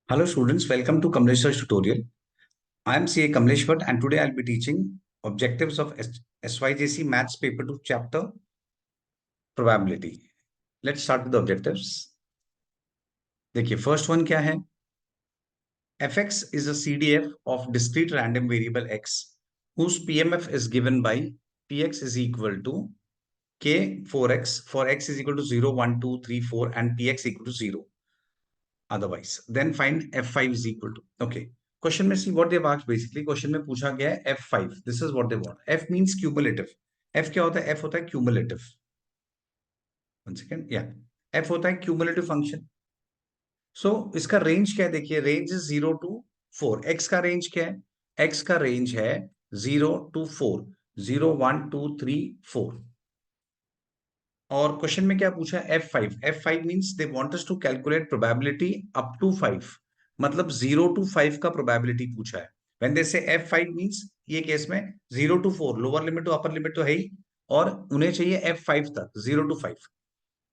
Hello students, welcome to Kamleshwar's tutorial. I am CA Kamlesh Bhatt and today I'll be teaching objectives of SYJC Maths Paper 2 Chapter Probability. Let's start with the objectives. देखिए first one क्या है? fx is a CDF of discrete random variable x whose PMF is given by px is equal to k 4x for x is equal to 0, 1, 2, 3, 4 and px equal to 0. Otherwise then find f5 is equal to okay. Question में see what they've asked basically. Question में पूछा गया है f5. This is what they want. F means cumulative. F क्या होता है? F होता है cumulative. One second. Yeah. F होता है cumulative function. So इसका range क्या है? देखिए range is 0 to 4. X का range क्या है? X का range है 0 to 4. 0, 1, 2, 3, 4. और क्वेश्चन में क्या पूछा है? F5. F5 means they want us to calculate probability up to 5. मतलब 0 to 5 का प्रोबेबिलिटी पूछा है. व्हेन दे से F5 मीन्स ये केस में 0 to 4 lower limit to upper limit तो है ही और उन्हें चाहिए F5 तक 0 to 5.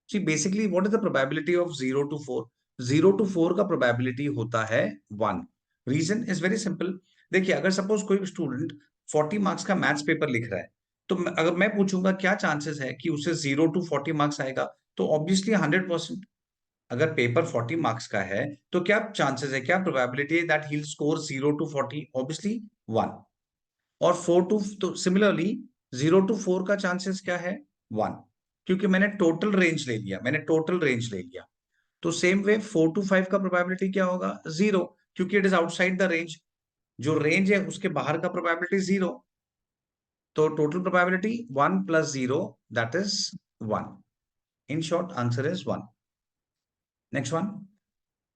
See basically what is the probability of 0 to 4? 0 to 4 का प्रोबेबिलिटी होता है 1. Reason is very simple. देखिए अगर सपोज कोई स्टूडेंट 40 मार्क्स का मैथ्स पेपर लिख रहा है तो अगर मैं पूछूंगा क्या चांसेस है कि उसे 0 to 40 मार्क्स आएगा तो ऑब्वियसली 100%. अगर पेपर 40 मार्क्स का है तो क्या चांसेस है, क्या प्रोबेबिलिटी है that he will score 0 to 40? Obviously 1. और 4 to तो सिमिलरली 0 to 4 का चांसेस क्या है? 1. क्योंकि मैंने टोटल रेंज ले लिया, तो सेम वे 4 to 5 का प्रोबेबिलिटी क्या होगा? 0, क्योंकि it is outside the range. जो रेंज है उसके बाहर का प्रोबेबिलिटी 0. तो total probability 1 plus 0 that is 1. In short, answer is 1. Next one.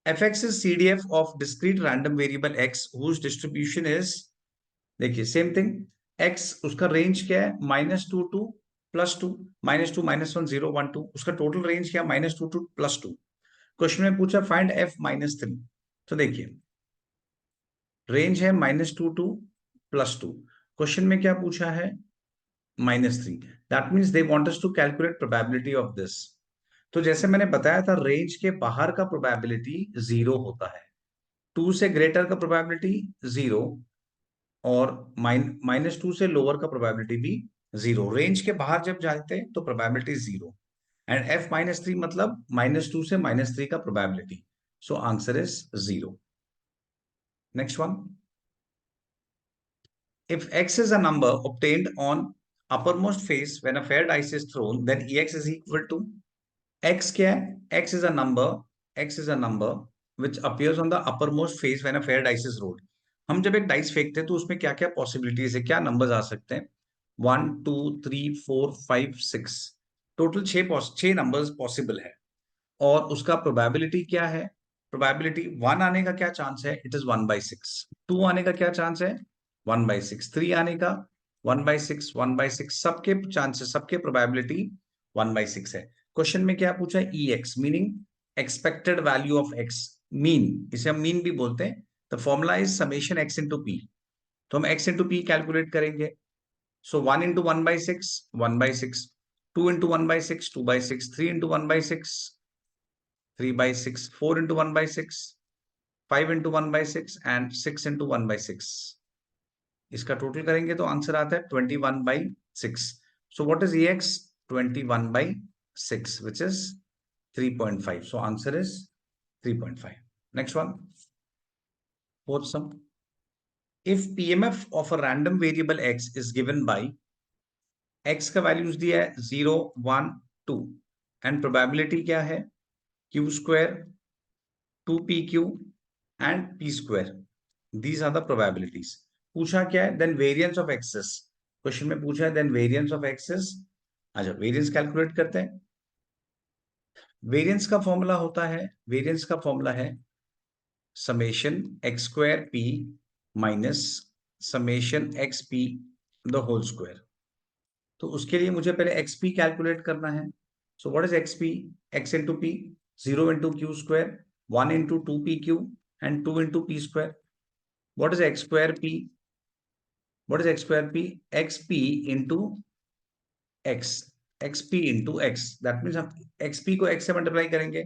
fx is CDF of discrete random variable x whose distribution is, देखिए सेम थिंग. x उसका range क्या है? -2 to +2. -2, -1, 0, 1, 2. उसका टोटल रेंज क्या? -2 to +2. क्वेश्चन में पूछा find f-3. तो देखिए रेंज है -2 to +2. क्वेश्चन में क्या पूछा है? -3. That means they want us to calculate probability of this. तो जैसे मैंने बताया था रेंज के बाहर का प्रोबेबिलिटी 0 होता है, 2 से ग्रेटर का प्रोबेबिलिटी 0 और -2 से लोअर का प्रोबेबिलिटी भी 0. रेंज के बाहर जब जाते हैं तो प्रोबेबिलिटी 0. एंड f-3 मतलब -2 से -3 का probability. So answer is 0. Next one. If x is a number obtained on uppermost face when a fair dice is thrown, then ex is equal to x क्या है? X is a number which appears on the uppermost face when a fair dice is rolled. हम जब एक dice फेंकते हैं तो उसमें क्या क्या पॉसिबिलिटीज है, क्या नंबर्स आ सकते हैं? 1, 2, 3, 4, 5, 6. टोटल 6 नंबर्स पॉसिबल है. और उसका प्रोबेबिलिटी क्या है? प्रोबेबिलिटी 1 आने का क्या चांस है? It is 1/6. 2 आने का क्या चांस है? 1/6. 3 आने का 1/6, 1/6. सबके चांसेस, सबके प्रोबेबिलिटी 1/6 है. क्वेश्चन में क्या पूछा है? EX meaning expected value of x. Mean, इसे हम मीन भी बोलते हैं. The formula is summation x into P. तो हम x इंटू पी कैलकुलेट करेंगे. सो 1 into 1/6, 1/6. 2 into 1/6, 2/6. 3 into 1/6, 3/6. 4 into 1/6, 5 into 1/6 and 6 into 1/6. इसका टोटल करेंगे तो आंसर आता है 21/6. सो what is EX? 21/6 which is 3.5. So answer is 3.5. Next one. Fourth sum. If PMF of a random variable x is given by x का values दिया है 0, 1, 2 and probability क्या है? q² 2pq and p². These are the probabilities. पूछा क्या है? Then variance of x's. Question में पूछा है then variance of x's. अच्छा वेरियंस कैलकुलेट करते हैं. वेरियंस का फॉर्मूला होता है, वेरियंस का फॉर्मूला है summation x² p minus summation xp the whole square. तो उसके लिए मुझे पहले xp कैलकुलेट करना है. So what is xp? x into p, 0 into q², 1 into 2pq and 2 into p². What is x square p? What is x square p? xp into x. xp into x. That means हम xp को x से multiply करेंगे.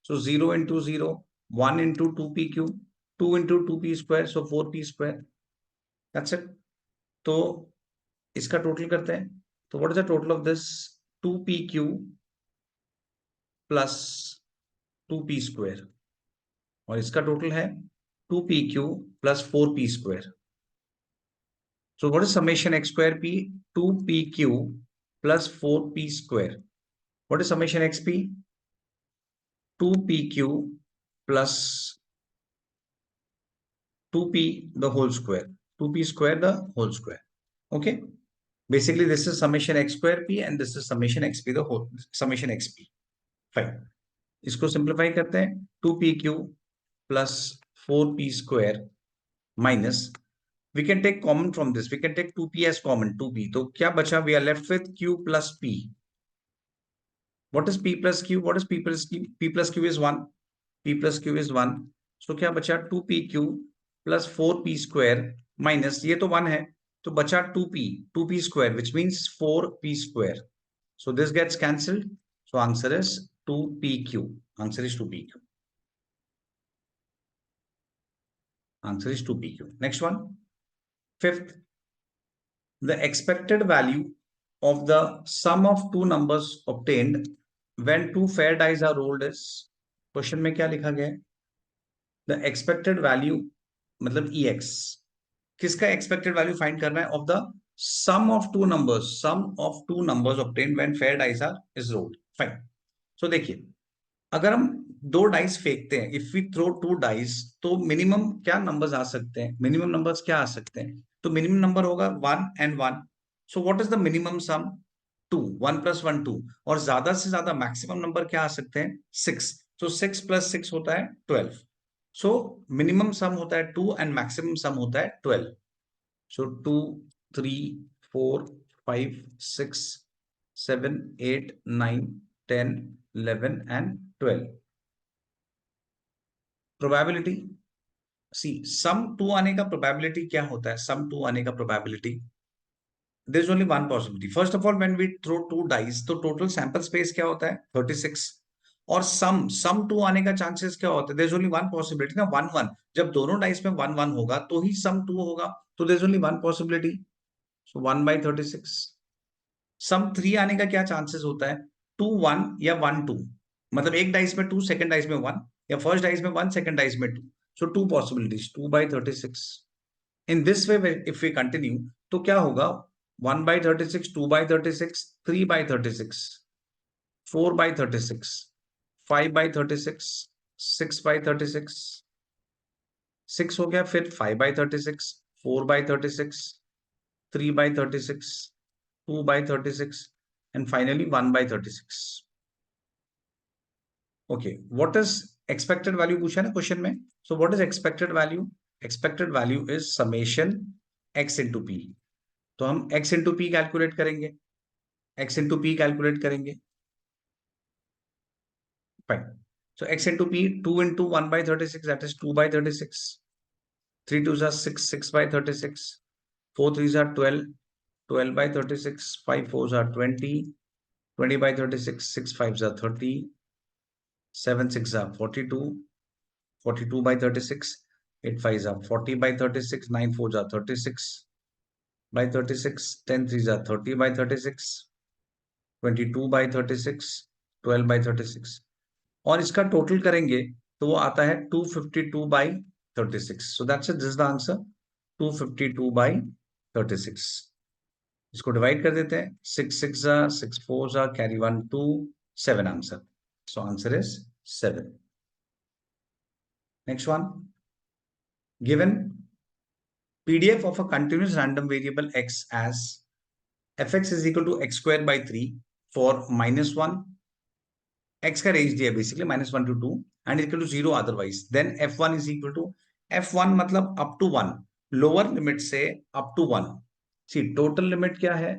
So 0 into 0, 1 into 2pq, 2 into 2p square, so 4p square. That's it. तो इसका total करते हैं. तो what is the total of this? 2pq plus 2p square, और इसका टोटल है 2pq plus 4p square. So what is summation x square p? 2pq plus 4p square. What is summation xp? 2pq plus 2p the whole square. 2p square the whole square. Okay. Basically, this is summation x square p and this is summation xp the whole summation xp. Fine. इसको simplify करते हैं. 2pq plus 4p square minus, we can take common from this. We can take 2p as common. 2p. तो क्या बचा? We are left with q plus p. What is p plus q? What is p plus q? P plus q is 1. P plus q is 1. So क्या बचा? 2pq plus 4p square minus, ये तो 1 है, तो बचा 2p square, which means 4p square. So this gets cancelled. So answer is 2pq. Answer is 2pq. Answer is 2pq. Next one. Fifth, the expected value of the sum of two numbers obtained when two fair dice are rolled is. Question में क्या लिखा गया है? The expected value मतलब EX, किसका expected value find करना है? Of the sum of two numbers obtained when fair dice are is rolled. Fine. So देखिए, अगर हम दो डाइस फेंकते हैं, if we throw two dice, तो मिनिमम क्या नंबर्स आ सकते हैं? मिनिमम नंबर्स क्या आ सकते हैं? तो मिनिमम नंबर होगा 1 and 1. So what is the minimum some? 2. 1 plus 1 2. और ज्यादा से ज्यादा मैक्सिमम नंबर क्या आ सकते हैं? 6. तो 6 plus 6 होता है 12. सो मिनिमम सम होता है 2 एंड मैक्सिमम सम होता है 12. सो 2 3 4 5 6 7 8 9 10 11 and 12. प्रोबेबिलिटी. सी, सम 2 आने का प्रोबेबिलिटी क्या होता है? सम 2 आने का probability, there is only one possibility. First of all, when we throw two dice, तो total sample space क्या होता है? 36. और sum 2 आने का चांसेस क्या होता है? there is only one possibility ना, 1 1. जब दोनों डाइस में 1 1 होगा तो ही sum 2 होगा, तो there is only one possibility. So 1 by 36. sum 3 आने का क्या चांसेस होता है? 2 1 या 1 2. मतलब एक डाइस में 2, सेकंड डाइस में 1, या फर्स्ट डाइस में 1, सेकंड डाइस में 2. So 2 possibilities, 2 by 36. In this way, if we continue, तो क्या होगा? 1 by 36, 2 by 36, 3 by 36, 4 by 36, 5 by 36, 6 by 36, 6 हो गया, फिर 5 by 36, 4 by 36, 3 by 36, 2 by 36, and finally 1 by 36. Okay, what is expected value पूछा ना क्वेश्चन में? So what is expected value? Expected value is summation x into p. तो हम x into p calculate करेंगे. x into p calculate करेंगे. Fine. So x into p, 2 into 1 by 36, that is 2 by 36. 3 2s are 6, 6 by 36. 4 3s are 12, 12 by 36. 5 4s are 20, 20 by 36. 6 5s are 30. 7 6 are 42, 42 by 36. 8 5s are 40 by 36. 9 4s are 36 by 36. 10 3s are 30 by 36. 22 by 36. 12 by 36. और इसका total करेंगे तो वो आता है 252 by 36. So that's it, this is the answer, 252 by 36. इसको divide कर देते हैं. 6 6 6 4 carry 1 2, 7 answer. So answer is 7. Next one. Given PDF of a continuous random variable x as fx is equal to x square by 3 for -1, x का range दिया basically -1 to 2 and equal to 0 otherwise, then f1 is equal to, f1 मतलब up to 1, lower limit से up to 1. See, total limit क्या है?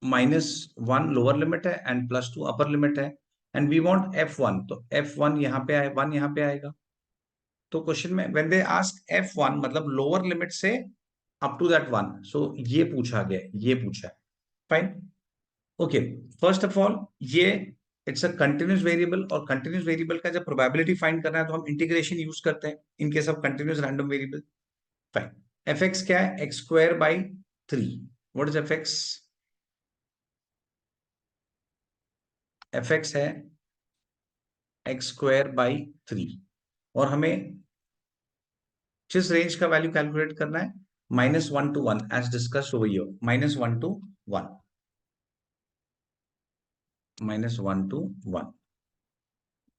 -1 lower limit है and +2 upper limit है, and we want f1. तो f1 यहाँ पे आए, 1 यहाँ पे आएगा. तो क्वेश्चन में व्हेन दे आस्क f1 मतलब लोअर लिमिट से अप टू दैट 1, सो ये पूछा गया, ये पूछा है. Fine. Okay, first of all ये इट्स अ कंटिन्यूस वेरिएबल, और कंटिन्यूस वेरिएबल का जब प्रोबेबिलिटी फाइंड करना है तो हम इंटीग्रेशन यूज करते हैं in case of continuous random variable. Fine. F x क्या है? X square by 3। What is F x? F x है एक्स स्क्वायर बाई 3, और हमें किस रेंज का वैल्यू कैलकुलेट करना है? -1 to 1 as discussed over here, -1 to 1, -1 to 1।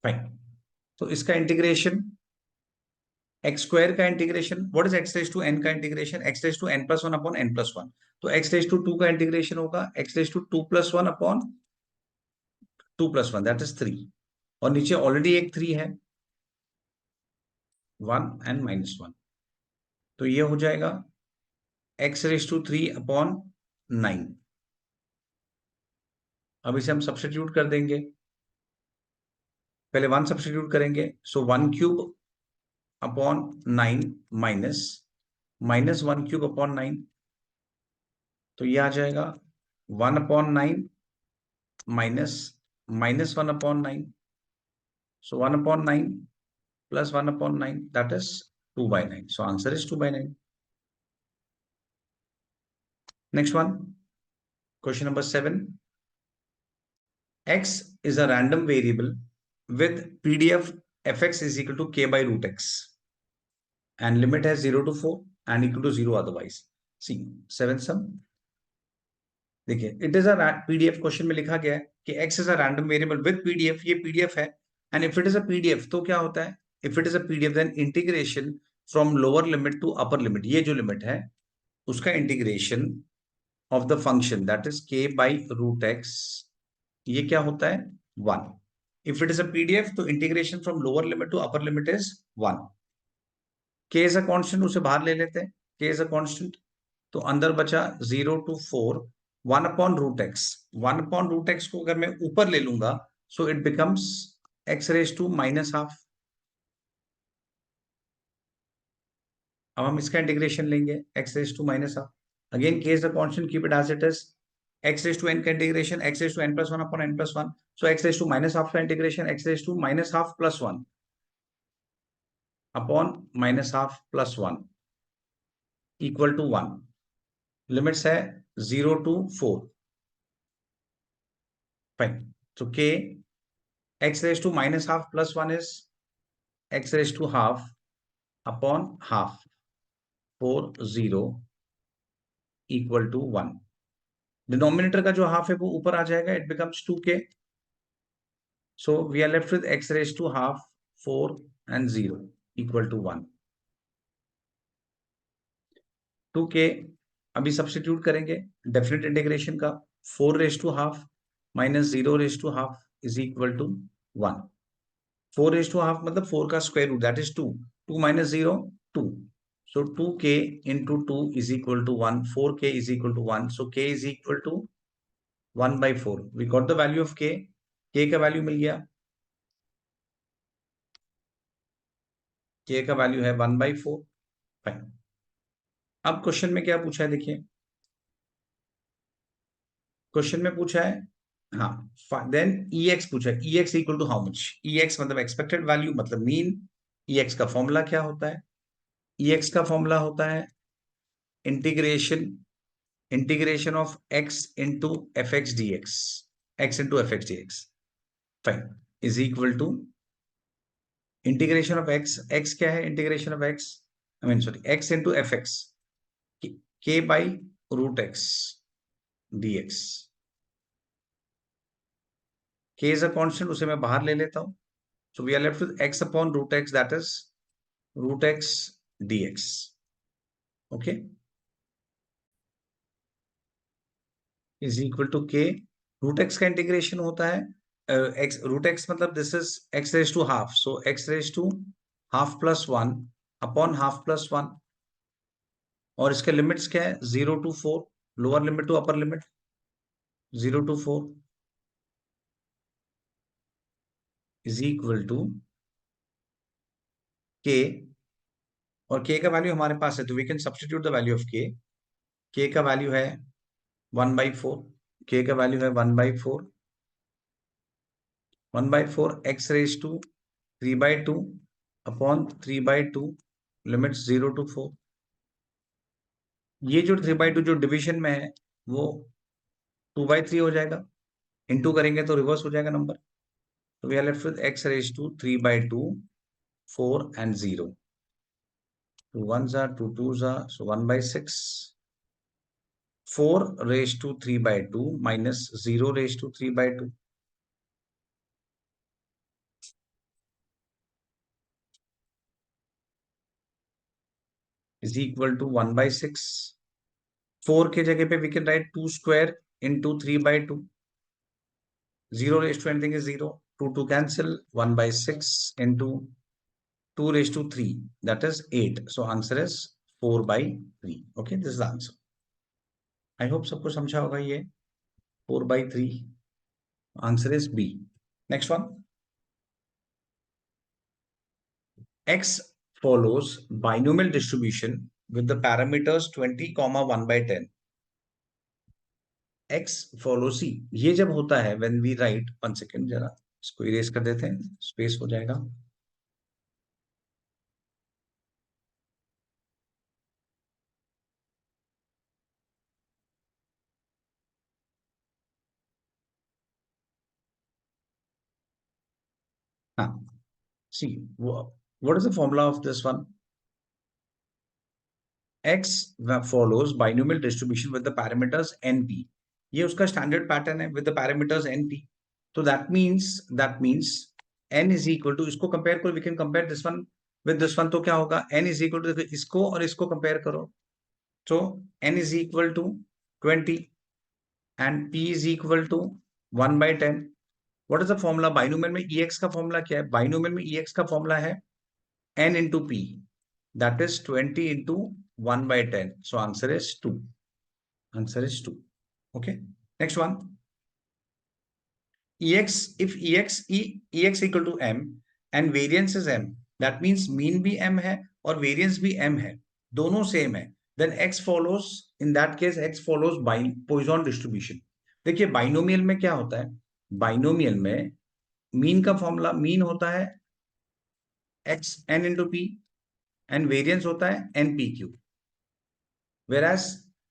Fine. तो इसका इंटीग्रेशन, एक्स स्क्वायर का integration, what is x raise to n का integration? X raise to n plus one upon n plus one. तो x raise to 2 का integration होगा x raise to 2 plus one upon 2 plus one, that is 3। और नीचे already एक 3 है, 1 and -1। तो ये हो जाएगा एक्स रेज टू 3 अपॉन 9। अब इसे हम सब्स्टिट्यूट कर देंगे। पहले 1 सब्स्टिट्यूट करेंगे, सो 1 cube upon 9 minus -1 cube upon 9। तो ये आ जाएगा 1 upon 9 minus -1 upon 9। So 1 upon 9 plus 1 upon 9, that is 2 by 9. So answer is 2 by 9. Next one, question number 7. X is a random variable with PDF fx is equal to k by root x, and limit has 0 to 4 and equal to 0 otherwise. See, 7 sum. देखिए, it is a PDF, question में लिखा गया है कि x is a random variable with PDF, ये PDF है। And if it is a PDF तो क्या होता है? If it is a PDF then integration from lower limit to upper limit, ये जो लिमिट है उसका integration of the function that is k by root x, ये क्या होता है? 1। If it is a PDF तो integration from lower limit to upper limit is 1। k is a constant, उसे बाहर ले लेते हैं, k इज अ कांस्टेंट। तो अंदर बचा 0 to 4, 1 upon root x. 1 upon root x को अगर मैं ऊपर ले लूंगा so it becomes x raise to minus half. अब हम इसका इंटीग्रेशन लेंगे x raise to minus half. Again K is the constant, keep it as it is. X raise to n का integration x raise to n plus one upon n plus one. So x raise to minus half का integration x raise to minus half plus one upon minus half plus one equal to 1। Limits है 0 to 4। Fine. तो k x raise to minus half plus one is x raise to half upon half 40 equal to 1। Denominator का जो half है वो ऊपर आ जाएगा, it becomes 2k। So we are left with x raise to half 4 and 0 equal to 1। 2k अभी substitute करेंगे definite integration का। 4 raise to half minus 0 raise to half is equal to 1। 4 raise to half मतलब 4 का square root, that is 2। 2 minus 0 2। So 2k into 2 is equal to 1. 4k is equal to 1. So k is equal to 1 by 4. We got the value of k. k का value मिल गया, k का value है 1 by 4। Fine. अब question में क्या पूछा है देखिए, क्वेश्चन में पूछा है, हाँ देन ex पूछा है। ex equal to how much? ex मतलब एक्सपेक्टेड वैल्यू मतलब मीन। ex का फॉर्मूला क्या होता है? ex का फॉर्मूला होता है integration, integration of x into f x d x, x into f x d x. Fine. Is equal to integration of x, x क्या है? इंटीग्रेशन of x, I mean sorry x into f x, k by root x d x. k is a constant, उसे मैं बाहर ले लेता हूं। So we are left with x upon root x, that is root x d x. Okay, is equal to k। Root x का integration होता है x, root x मतलब this is x raise to half, so x raise to half plus one upon half plus one. और इसके limits क्या है? 0 to 4, lower limit to upper limit 0 to 4 is equal to k। और k का value हमारे पास है तो we can substitute the value of k। k का वैल्यू है 1 by 4, k का वैल्यू है 1 by 4। 1/4 x raise to 3/2 upon 3/2 limit 0 to 4। ये जो 3/2 जो डिवीजन में है वो 2/3 हो जाएगा, इंटू करेंगे तो रिवर्स हो जाएगा नंबर। तो we are left with x raise to 3/2 4 and 0। 2 1s are 2 2s are, so 1/6। 4 raised to 3/2 minus 0 raised to 3/2 is equal to 1/6। 4 के जगह पे we can write 2 square into 3/2। 0 raised to anything is 0, 2 to cancel, 1/6 into 2 raised to 3, that is 8। So answer is 4/3। Okay, this is the answer। I hope सबको समझा होगा ये। 4/3 answer is B। Next one, X follows binomial distribution with the parameters 20, 1/10। X follows C। ये जब होता है when we write, 1 second जरा इसको इरेज कर देते हैं, स्पेस हो जाएगा। हाँ, see what is the formula of this one? X follows binomial distribution with the parameters NP। ये उसका स्टैंडर्ड पैटर्न है with the parameters NP। तो that means n is equal to, इसको कंपेयर करो, we can compare this one with this one। तो क्या होगा, n is equal to, देखो इसको और इसको कंपेयर करो, तो n is equal to 20 and p is equal to 1/10। What is the formula binomial में? ex का फॉर्मूला क्या है? बाइनोमियल में ex का फॉर्मूला है n into p, that is 20 into 1/10। so answer is 2। answer is 2। okay, next one, ex equal to m and variance is m, that means mean भी m है और variance भी m है, दोनों same है, then x follows, in that case x follows Poisson distribution। देखिए binomial में क्या होता है, बाइनोमियल में मीन का फॉर्मूला, मीन होता है x n into p and variance होता है एन पी क्यू। वेराज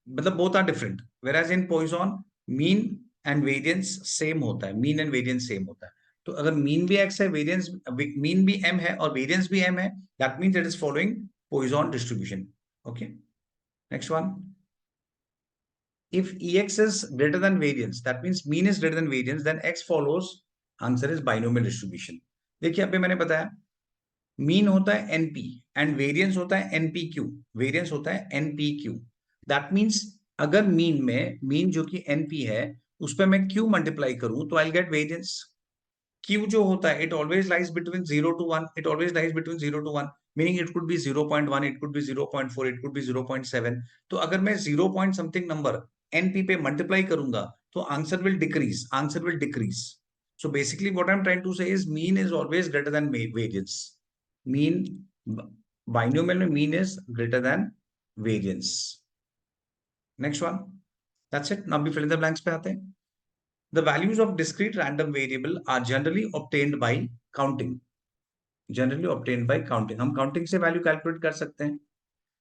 मतलब both are different, whereas in Poisson mean and variance same होता है, मीन एंड वेरिएंस सेम होता है। तो अगर मीन भी x है, वेरिएंस मीन भी m है और वेरिएंस भी m है, that means it is following Poisson distribution. Okay, next one, if ex is greater than variance, that means mean is greater than variance, then x follows, answer is binomial distribution। देखिए अभी मैंने बताया mean होता है NP and variance होता है एनपीक्यू, variance होता है एनपीक्यू। दैट मींस अगर मीन में, मीन जो कि एनपी है उस पर मैं क्यू मल्टीप्लाई करूं तो आई गेट वेरिएंस। क्यू जो होता है it always lies between 0 to 1, it always lies between 0 to 1, meaning it could be 0.1, it could be 0.4, it could be 0.7। तो अगर मैं 0 पॉइंट समथिंग नंबर एनपी पे मल्टीप्लाई करूंगा तो answer will decrease, answer will decrease. So basically what I'm trying to say is mean is always greater than variance। mean, binomial में mean is greater than variance। next one, that's it। now भी fill in the blanks पे आते हैं। the values of discrete random variable are generally obtained by counting। generally obtained by counting, हम counting से value calculate कर सकते हैं।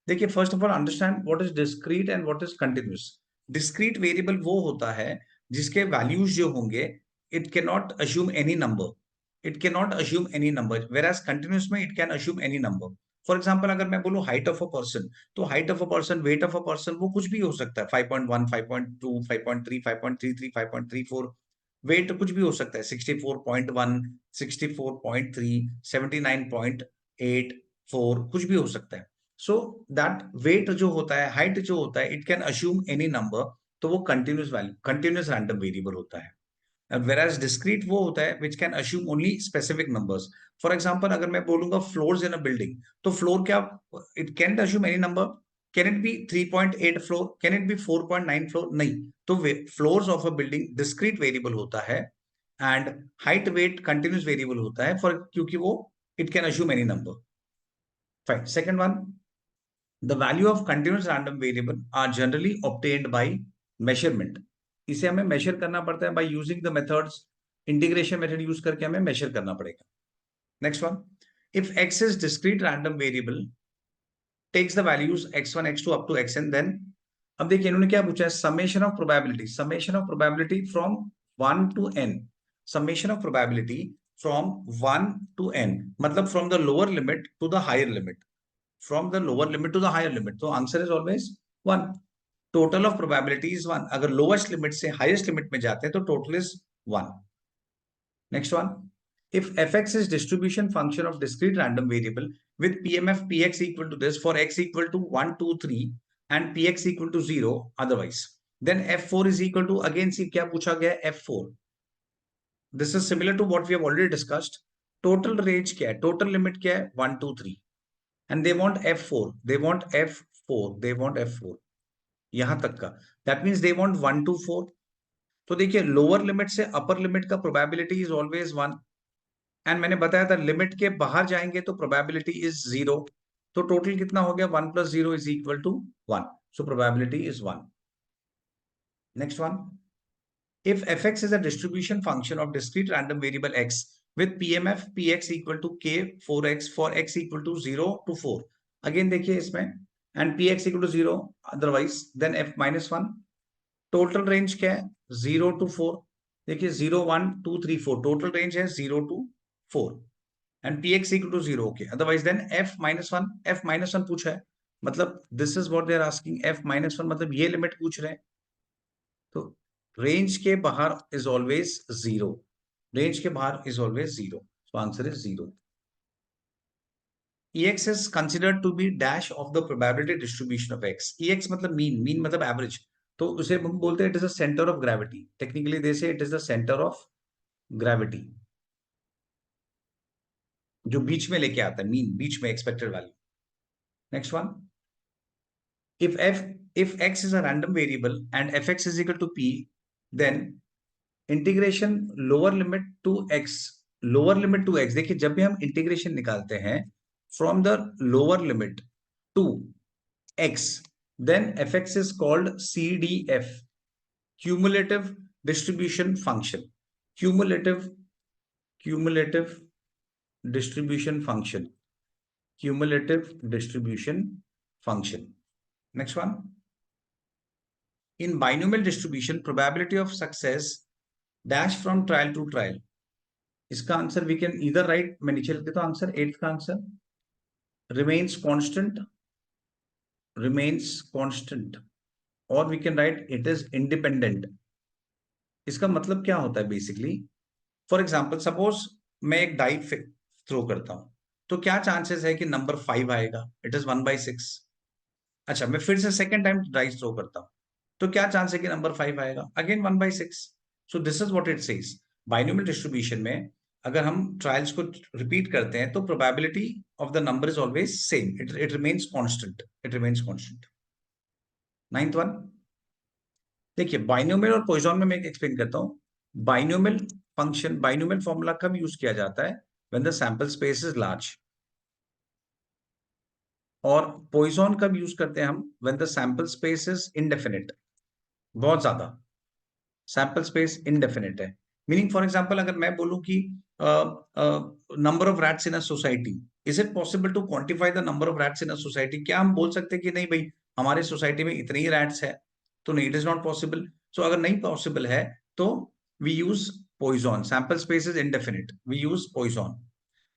देखिए first of all understand what is discrete and what is continuous. Discrete variable वो होता है जिसके वैल्यूज जो होंगे it can not assume any number, it can not assume any number, where as continuous में it can assume any number. For example अगर मैं बोलूं हाइट ऑफ अ पर्सन, तो height of a person, weight of a person, वो कुछ भी हो सकता है, 5.1, 5.2, 5.3, 5.33, 5.34। वेट कुछ भी हो सकता है, 64.1, 64.3, 79.84, कुछ भी हो सकता है। सो दैट वेट जो होता है, हाइट जो होता है, it can assume any number, तो वो continuous value, continuous random variable होता है। whereas discrete वो होता है which can assume only specific numbers। for example अगर मैं बोलूंगा floors in a building, तो floor क्या, it can't assume any number। can it be 3.8 floor, can it be 4.9 floor? नहीं। तो floors of a building discrete variable होता है and height weight continuous variable होता है, for क्योंकि वो it can assume any number। fine, second one, the value of continuous random variable are generally obtained by measurement। इसे हमें measure करना पड़ता है by using the methods integration method use करके हमें मेजर करना पड़ेगा। Next one, if x is discrete random variable takes the values x1 x2 up to xn, then अब देखिए इन्होंने क्या पूछा है, summation of probability from 1 to n, summation of probability from 1 to n, मतलब from the lower limit to the higher limit, from the lower limit to the higher limit, तो answer is always 1। Total of probability is 1, अगर lowest limit से highest limit में जाते हैं तो total is 1। Next one, if fx is distribution function of discrete random variable with PMF px equal to this for x equal to 1 2 3 and px equal to 0 otherwise, then f4 is equal to, again see क्या पूछा गया है, f4, this is similar to what we have already discussed, total range क्या है, total limit क्या है, 1 2 3, and they want f4, they want f4 यहां तक का, that means they want 1 to 4। तो देखिए लोअर लिमिट से अपर लिमिट का प्रोबेबिलिटी इज ऑलवेज 1, एंड मैंने बताया था लिमिट के बाहर जाएंगे तो प्रोबेबिलिटी इज 0, तो टोटल कितना हो गया, 1 + 0 is equal to 1, so probability is 1। Next one, if fx is a distribution function of discrete random variable x with pmf px equal to k 4x for x equal to 0 to 4, again देखिए इसमें and px equal to 0 otherwise, then f minus 1, total range क्या है, 0 to 4, देखिए 0 1 2 3 4, total range है 0 to 4 and px equal to 0, okay, otherwise then f minus 1, f minus 1 पूछा है, मतलब this is what they are asking, f minus 1 मतलब ये limit पूछ रहे हैं, तो रेंज के बाहर इज ऑलवेज 0, रेंज के बाहर is always 0, so answer is 0। ex is considered to be dash of the probability distribution of x, ex मतलब मीन मतलब एवरेज, तो उसे हम बोलते हैं it is a centre of gravity, technically they say it is the centre of gravity, जो बीच में लेके आता है, मीन बीच में expected value. Next one, if x is a random variable and fx is equal to p, then integration lower limit to x, देखिए जब भी हम इंटीग्रेशन निकालते हैं from the lower limit to x, then fx is called CDF, cumulative distribution function, cumulative distribution function, cumulative distribution function. Next one, in binomial distribution probability of success dash from trial to trial, इसका answer we can इधर write, मैं नीचे लिख देता हूं answer, 8th का answer remains constant, और we can right it is independent. इसका मतलब क्या होता है बेसिकली, फॉर एग्जांपल सपोज मैं एक डाई थ्रो करता हूं, तो क्या चांसेस है कि नंबर 5 आएगा, इट इज 1/6। अच्छा मैं फिर से सेकेंड टाइम डाइस थ्रो करता हूं, तो क्या चांस है कि नंबर 5 आएगा, again 1/6। So this is what it says, binomial distribution में अगर हम ट्रायल्स को रिपीट करते हैं तो probability of the number is always same, it remains constant. 9th one, देखिए बाइनोमियल और पॉइजन में मैं एक्सप्लेन करता हूं। बाइनोमियल फॉर्मूला कब यूज किया जाता है, when the sample space is large, और पॉइजन कब यूज करते हैं हम, when the sample space is indefinite, बहुत ज्यादा सैंपल स्पेस इनडेफिनिट है। मीनिंग फॉर एग्जांपल अगर मैं बोलूं कि number of rats in a society, is it possible to quantify the number of rats in a society, क्या हम बोल सकते हैं कि नहीं भाई हमारे सोसाइटी में इतने ही रैट्स है, तो नहीं, it is not possible. So अगर नहीं पॉसिबल है तो we use Poisson, sample space is indefinite, we use Poisson.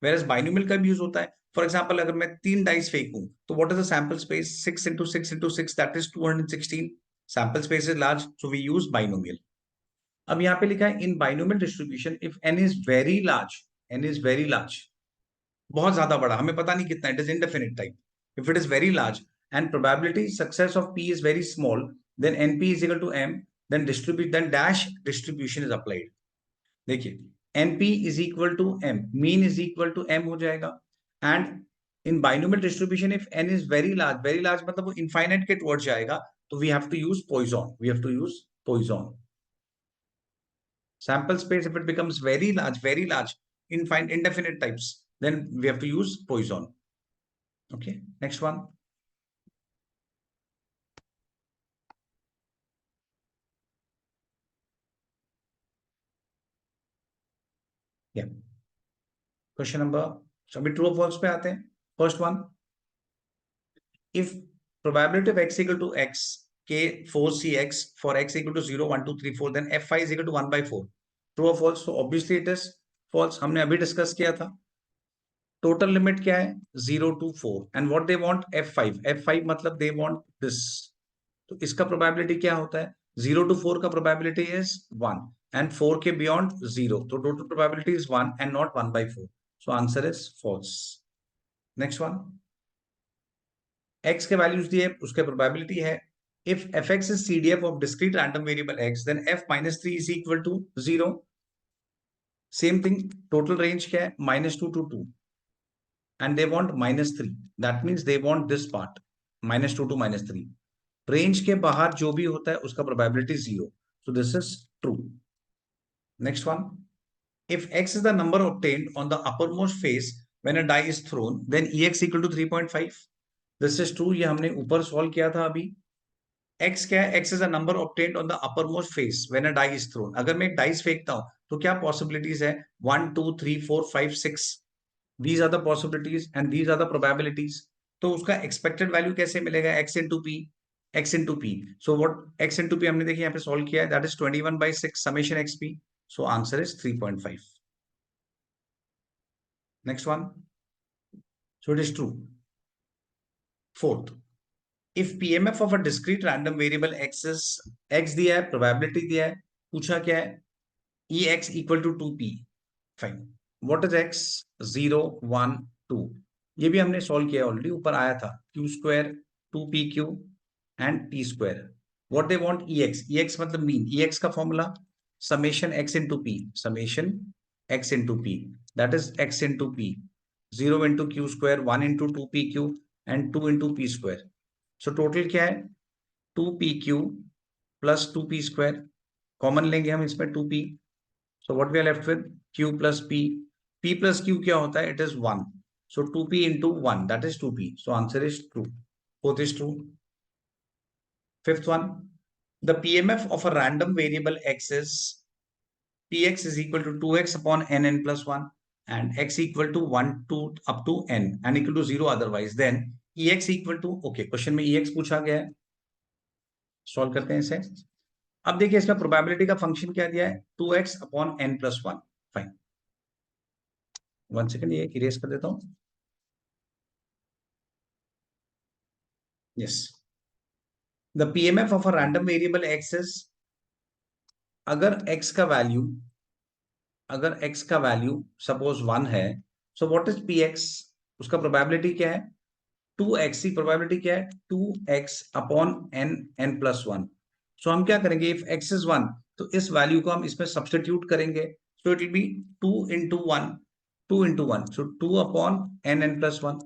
Where binomial का भी यूज होता है, फॉर एग्जांपल अगर मैं 3 डाइस फेंकूं तो what is the sample space, 6 into 6 into 6, that is 216, sample space is large, so we use binomial. अब यहां पे लिखा है in binomial distribution if n is very large, बहुत ज्यादा बड़ा, हमें पता नहीं कितना, it is indefinite type, if it is very large and probability success of p is very small, then np is equal to m, then dash distribution is applied. देखिए np is equal to m, mean is equal to m हो जाएगा, and in binomial distribution if n is very large मतलब वो infinite के towards जाएगा, तो we have to use Poisson. Sample space, if it becomes very large, indefinite types, then we have to use Poisson. Okay, next one. या question number, अभी true और false पे आते हैं. First one, if probability of x equal to x k 4cx for x equal to 0 1 2 3 4, then f5 is equal to 1 by 4. True or false? So obviously it is false. हमने अभी discuss किया था. Total limit क्या है? 0 to 4. And what they want? f5. f5 मतलब they want this. तो इसका probability क्या होता है? 0 to 4 का प्रोबेबिलिटी इज 1 एंड 4 के बियॉन्ड 0. तो total probability is 1 and not 1 by 4. So answer is false. Next one, x के वैल्यूज दिए, उसके प्रोबेबिलिटी है. If fx is cdf of discrete random variable x, then f minus 3 is equal to 0. Same thing, total range क्या है? -2 to 2. And they want -3. That means they want this part, -2 to -3. Range के बाहर जो भी होता है उसका probability 0. So this is true. Next one, if x is the number obtained on the uppermost face when a die is thrown, then ex equal to 3.5. This is true. ये हमने ऊपर सॉल्व किया था अभी. x क्या है? x is a number obtained on the uppermost face when a die is thrown. अगर मैं एक डाइस फेंकता हूं तो क्या पॉसिबिलिटीज है? 1 2 3 4 5 6. these are the possibilities and these are the probabilities. तो उसका एक्सपेक्टेड वैल्यू कैसे मिलेगा? x into p. x into p. so what x into p हमने देखिए यहाँ पे सॉल्व किया है, that is 21/6 summation xp. so answer is 3.5. next one, so it is true. fourth, if pmf of a discrete random variable x is x दिया है, probability दिया है, पूछा क्या है? ex equal to 2p. Fine. What is x? 0 1 2. ये भी हमने सॉल्व किया ऑलरेडी, ऊपर आया था. q square 2pq and p square. What they want? ex मतलब मीन. ex का formula summation x into p. Summation x into p, that is x into p. 0 into q square, 1 into 2pq and 2 into p square. So total क्या है? 2pq plus 2p square. Common लेंगे हम इसमें 2p. So what we are left with? Q plus P. P plus Q क्या होता है? It is 1. So 2P into 1, that is 2P. So answer is true. Both is true. Fifth one, the PMF of a random variable x is Px is equal to 2x upon n plus 1 and x equal to 1 to up to n and equal to 0 otherwise. Then Ex equal to, okay, question में Ex पूछा गया है, solve करते हैं इसे. अब देखिए इसमें प्रोबेबिलिटी का फंक्शन क्या दिया है? 2x upon n plus 1. Fine. 1 second, ये इरेज कर देता हूं. Yes. The PMF of a random variable x is, अगर x का वैल्यू सपोज 1 है, सो व्हाट इज px? उसका प्रोबेबिलिटी क्या है? 2x. की प्रोबेबिलिटी क्या है? 2x upon n plus 1. सो हम क्या करेंगे? इफ x इज 1, तो इस वैल्यू को हम इसमें सब्सटीट्यूट करेंगे. So it will be 2 into 1. 2 into 1, so 2 upon n plus 1.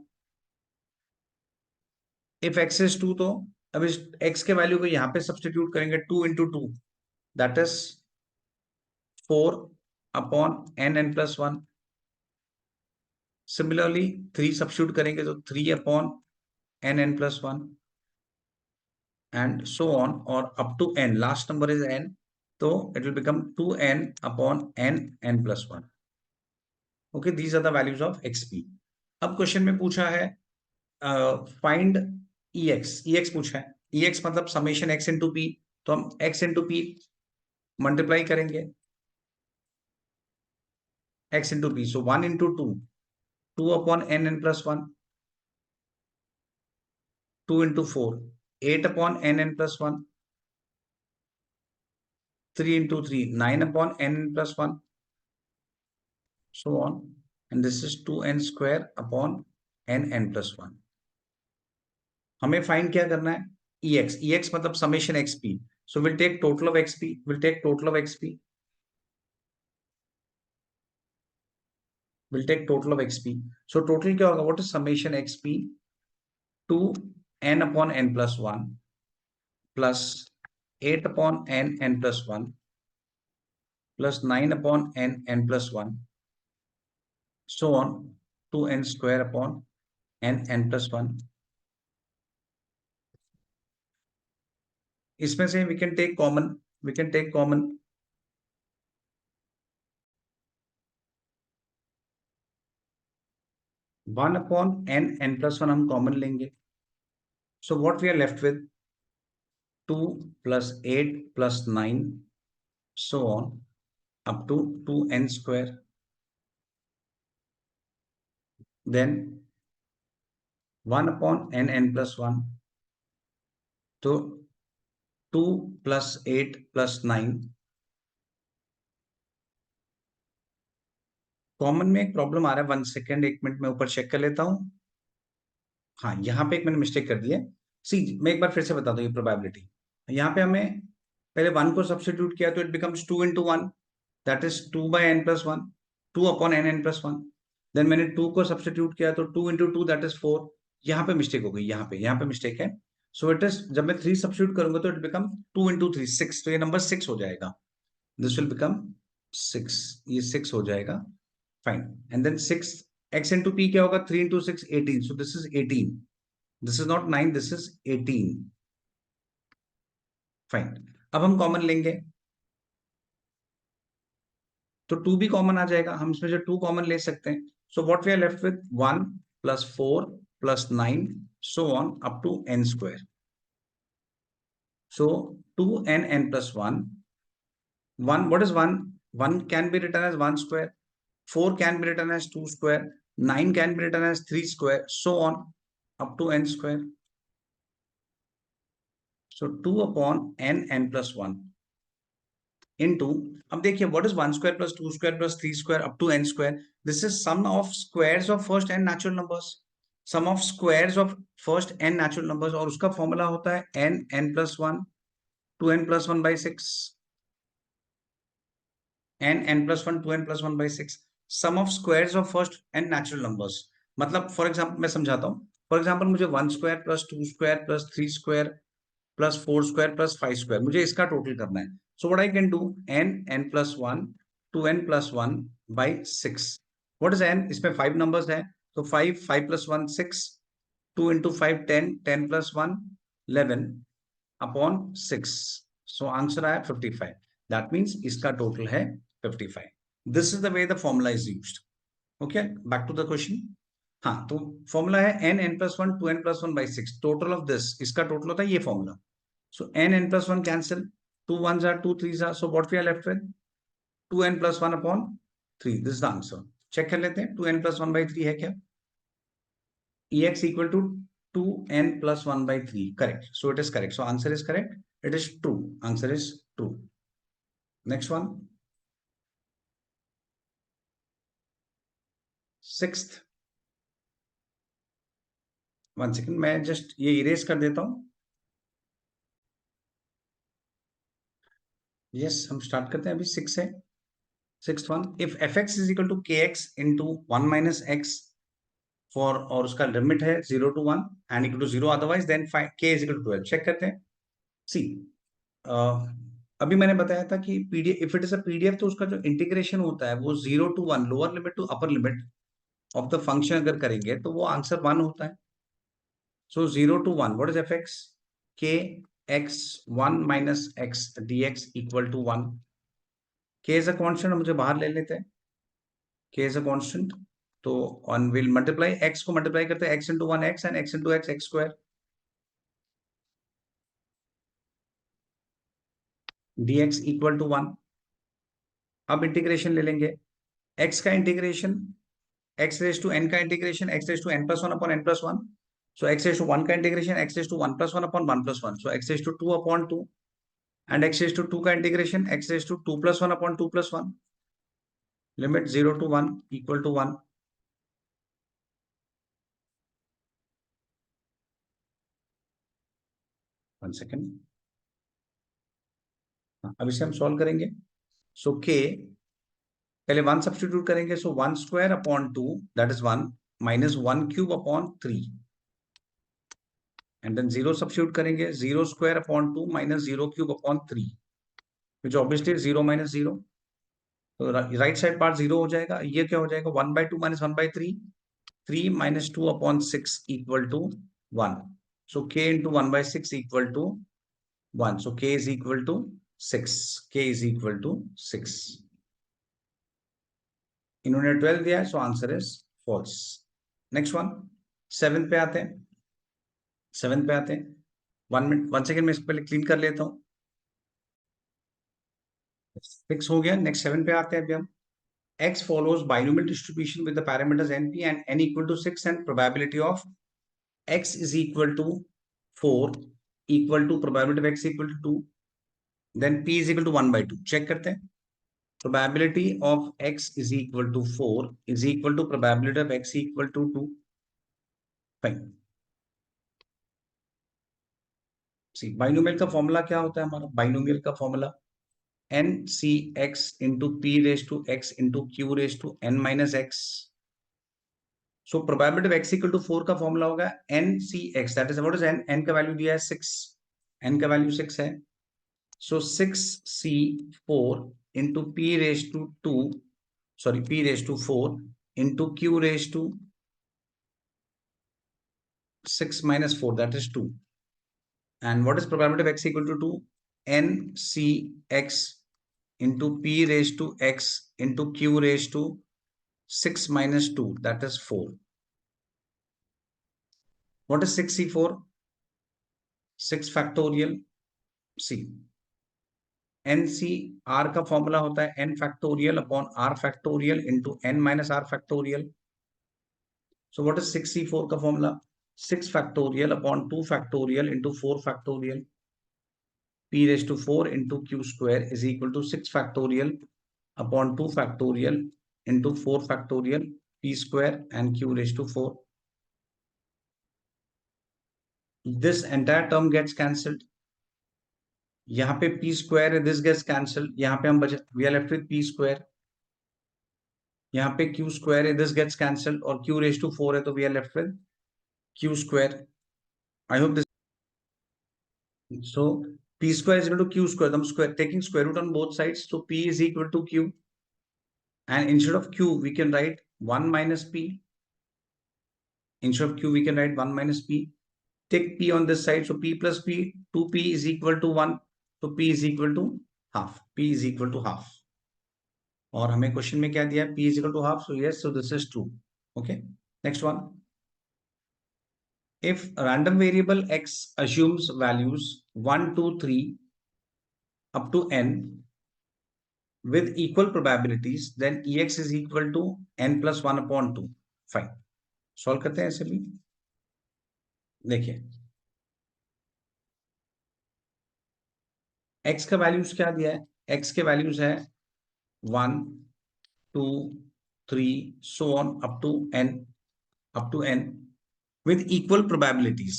If x is 2, तो अब इस x के वैल्यू को यहां पे सब्सटीट्यूट करेंगे. 2 into 2, that is 4 upon n plus 1. Similarly 3 substitute करेंगे तो 3 upon n plus 1 and so on और up to n. Last number is n, तो it will become 2n upon n plus 1. Okay, these are the values of xp. अब question में पूछा है find ex पूछा है. ex मतलब summation x into p. तो हम x इंटू p मल्टीप्लाई करेंगे x into p. So 1 into 2, 2 upon n plus 1. 2 into 4, 8 upon n plus 1. 3 into 3, 9 upon n plus 1, so on. And this is 2n square upon n plus 1. हमें find क्या करना है? ex मतलब summation xp. So we'll take total of xp. We'll take total of xp. We'll take total of xp. So total क्या होगा? What is summation xp? 2n upon n plus 1 plus 8 upon n plus 1 plus 9 upon n plus 1, so on, 2n square upon n plus 1. इसमें से we can take common. 1/n+1 हम common लेंगे, so what we are left with 2 + 8 + 9 so on up to 2n square, then 1/n+1, तो 2 + 8 + 9। Common में एक problem आ रहा है, 1 second, 1 minute में ऊपर चेक कर लेता हूं। हाँ, यहाँ पे एक मैंने मिस्टेक कर दी है। सी, मैं एक बार फिर से बता दूं ये प्रोबेबिलिटी। यहाँ पे हमें पहले 1 को सब्स्टिट्यूट किया तो it becomes 2 × 1, that is 2/n+1, 2/n+1। Then मैंने 2 को सब्स्टिट्यूट किया तो 2 × 2 दैट इज 4। यहाँ पे मिस्टेक हो गई, यहाँ पे मिस्टेक है। सो इट इज, जब मैं 3 सब्स्टिट्यूट करूंगा तो इट बिकम 2 × 3 6, तो ये नंबर 6 हो जाएगा। दिस विल बिकम 6, ये 6 हो जाएगा। Fine, and then 6 x into p क्या होगा, 3 × 6 18, so this is 18, this is not 9, this is 18। Fine, अब हम कॉमन लेंगे तो 2 भी कॉमन आ जाएगा, हम इसमें से 2 कॉमन ले सकते हैं। So what we are left with 1 + 4 + 9 so on up to n square, so 2n+1, 1, what is 1, 1 can be written as 1 square, 4 can be written as 2 square, 9 can be written as 3 square, so on up to n square। So 2/n+1 into, अब देखिए what is 1 square + 2 square + 3 square up to n square, this is sum of squares of first n natural numbers, sum of squares of first n natural numbers, और उसका formula होता है n+1 2n+1/6, n+1 2n+1/6, sum of squares of first n natural numbers। मतलब for example मैं समझाता हूँ, for example मुझे 1 square + 2 square + 3 square +4 square +5 square, मुझे इसका टोटल करना है। So what I can do, n+1 2n+1/6। What is n, इसमें 5 नंबर्स हैं, तो 5 5 + 1 6, 2 × 5 10, 10 + 1 11/6, सो आंसर आया 55। दैट मीन्स इसका टोटल है 55। This is the way the formula is used. Okay, back to the question. हाँ, तो फॉर्मूला है n+1 2n+1/6, total of this, इसका टोटल होता है ये formula. So n+1 cancel, 2 1s are 2 3s are, so what we are left with 2n+1/3, this is the answer। Check कर लेते हैं 2n+1/3 है क्या, ex equal to 2n+1/3, correct, so it is correct, so answer is correct, it is true, answer is true। next one, sixth, 1 second, मैं just ये erase कर देता हूं। यस, हम स्टार्ट करते हैं, अभी 6 है। Sixth one, if fx is equal to kx into 1 - x for, और उसका लिमिट है 0 to 1 and equal to 0, otherwise then k is equal to 12। Check करते हैं। सी, अभी मैंने बताया था कि PDF, if it is a PDF तो उसका जो इंटीग्रेशन होता है वो 0 to 1, lower limit to upper limit of the function अगर करेंगे तो वो आंसर 1 होता है। So 0 to 1, what is F x, K x 1 - x dx equal to 1। K is a constant, मुझे बाहर ले लेते हैं, के इज अ कॉन्स्टेंट, तो ऑन विल मल्टीप्लाई, x को मल्टीप्लाई करते हैं x into 1 x and x into x x square, dx equal to 1। अब इंटीग्रेशन ले लेंगे, x का integration, x raise to n का integration, x raise to n+1/n+1, so x raise to 1 का integration, x raise to 1+1/1+1, so x raise to 2/2, and x raise to 2 का integration, x raise to 2+1/2+1, limit 0 to 1 equal to 1। 1 second, अब इसे हम solve करेंगे। सो k, पहले 1 substitute करेंगे, so 1/2 that is 1 -1³ 3, and then 0 substitute करेंगे, 0² 2 -0³ 3, which obviously 0 - 0, तो right side part 0 हो जाएगा। ये क्या हो जाएगा, 1/2 - 1/3, 3 - 2/6 equal to 1, so k into 1/6 equal to 1, so k is equal to 6, k is equal to 6। इन्होंने 12 दिया है, so answer is false. Next one, 7 पे आते हैं। 7 पे आते हैं, 1 मिनट 1 सेकेंड में इसको पहले क्लीन कर लेता हूँ। 6 हो गया। नेक्स्ट 7 पे आते हैं अभी हम। X follows binomial distribution with the parameters np and n equal to 6 and probability of x is equal to 4 equal to probability of x equal to 2, then p is equal to 1 by 2. Check करते हैं। probability of x is equal to 4 is equal to probability of x equal to 2. Fine. See binomial का formula क्या होता है हमारा? Binomial का formula n C x into p raise to x into q raise to n minus x. So probability of x equal to 4 का formula होगा n C x, that is what is n, n का value दिया है 6, n का value 6 है। So 6c4 into p raise to 2, sorry p raise to 4 into q raise to 6 minus 4, that is 2. And what is probability of x equal to 2? ncx into p raised to x into q raised to 6 minus 2, that is 4. What is 6c4? 6 factorial c. nc r का formula होता है n factorial upon r factorial into n minus r factorial. So what is 6c4 का formula? 6 factorial upon 2 factorial into 4 factorial. P raised to 4 into q square is equal to 6 factorial upon 2 factorial into 4 factorial p square and q raised to 4. This entire term gets cancelled. यहाँ पे p square है, this gets cancelled. यहाँ पे हम बचे, we are left with p square. यहाँ पे q square है, this gets cancelled और q raised to 4 है, तो we are left with q square. I hope this. So p square is equal to q square. I'm square taking square root on both sides. So p is equal to q. And instead of q, we can write 1 minus p. Instead of q, we can write 1 minus p. Take p on this side. So p plus p, 2p is equal to 1. So p is equal to half. P is equal to half. और हमें question में क्या दिया है? p is equal to half. So yes, so this is true. Okay. Next one. If random variable x assumes values 1, 2, 3 up to n with equal probabilities, then ex is equal to n plus 1 upon 2. Fine. Solve करते हैं ऐसे भी। देखिए x का values क्या दिया है? x के वैल्यूज है 1, 2, 3 so on up to n with equal probabilities।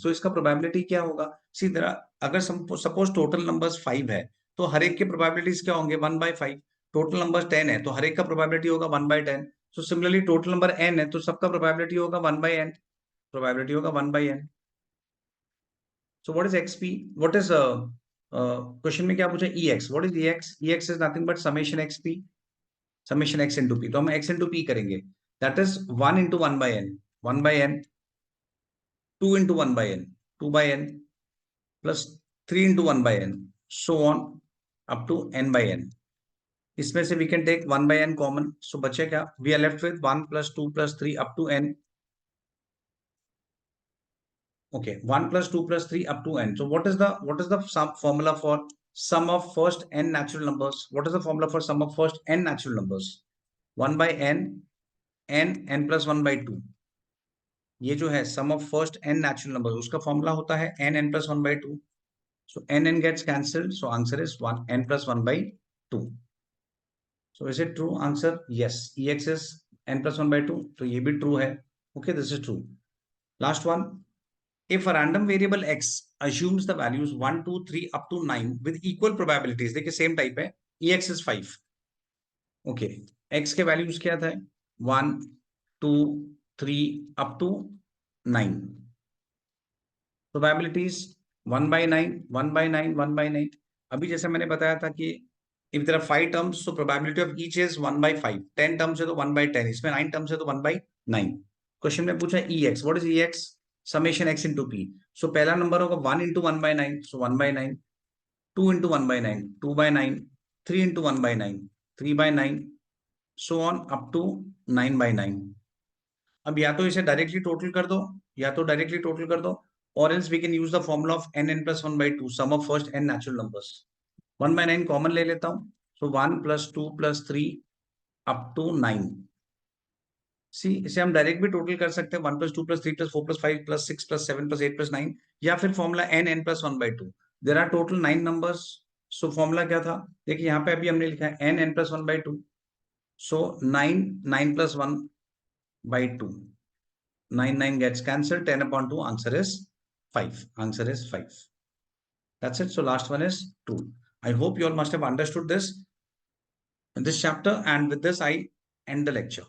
तो इसका प्रोबेबिलिटी क्या होगा? सीधा अगर सपोज टोटल नंबर्स 5 है तो हर एक के प्रोबेबिलिटीज क्या होंगे? 1/5। टोटल नंबर्स 10 है तो हर एक का प्रोबेबिलिटी होगा 1/10। So similarly total number n है तो सबका प्रोबेबिलिटी होगा 1/n, प्रोबेबिलिटी होगा 1/n। So what is xp? What is question में क्या पूछा? ex। What is ex? ex is nothing but summation xp, summation x into p। तो हम x into p करेंगे, that is 1 into 1/n, 1/n, 2 into 1/n, 2/n plus 3 into 1/n, so on up to n/n। इसमें से we can take 1/n common, so बचे क्या? We are left with 1 plus 2 plus 3 up to n। Okay, 1 plus 2 plus 3 up to n। So what is the sum formula for sum of first n natural numbers? What is the formula for sum of first n natural numbers? 1/n, n plus 1/2। ये जो है sum of first n natural number, उसका formula होता है n plus 1/2। so n gets cancelled, so answer is 1 n plus 1/2। so is it true answer? Yes, ex is n plus 1/2, तो ये भी true है। okay, this is true। last one, if a random variable x assumes the values 1, 2, 3 up to 9 with equal probabilities, देखिए same type है, ex is 5। okay, x के values क्या था? 1, 2, 3 up to 9। Probabilities 1/9, 1/9, 1/9। अभी जैसे मैंने बताया था कि if there are 5 terms so probability of each is 1/5। 10 terms है तो 1/10, इसमें 9 टर्म्स है तो 1/9। क्वेश्चन में पूछा ex, what is ex? Summation x into p। सो पहला नंबर होगा 1 into 1/9, so 1/9, 2 into 1/9, 2/9, 3 into 1/9, 3/9, so on up to 9/9। अब या तो इसे डायरेक्टली टोटल कर दो, या तो डायरेक्टली टोटल कर दो, और else we can use the formula of n plus 1/2 sum of first n natural numbers. 1/9 common ले लेता हूं, सो 1 + 2 + 3 अप टू 9। सी इसे हम डायरेक्ट भी टोटल कर सकते हैं, 1 + 2 + 3 + 4 + 5 + 6 + 7 + 8 + 9, या फिर formula n plus 1/2। There are total 9 numbers. So formula क्या था, देखिए यहाँ पे अभी हमने लिखा है n plus 1/2, so 9 9 + 1/2, 9 9 gets cancelled, 10/2, answer is 5, answer is 5. That's it. So last one is 2. I hope you all must have understood this chapter, and with this I end the lecture.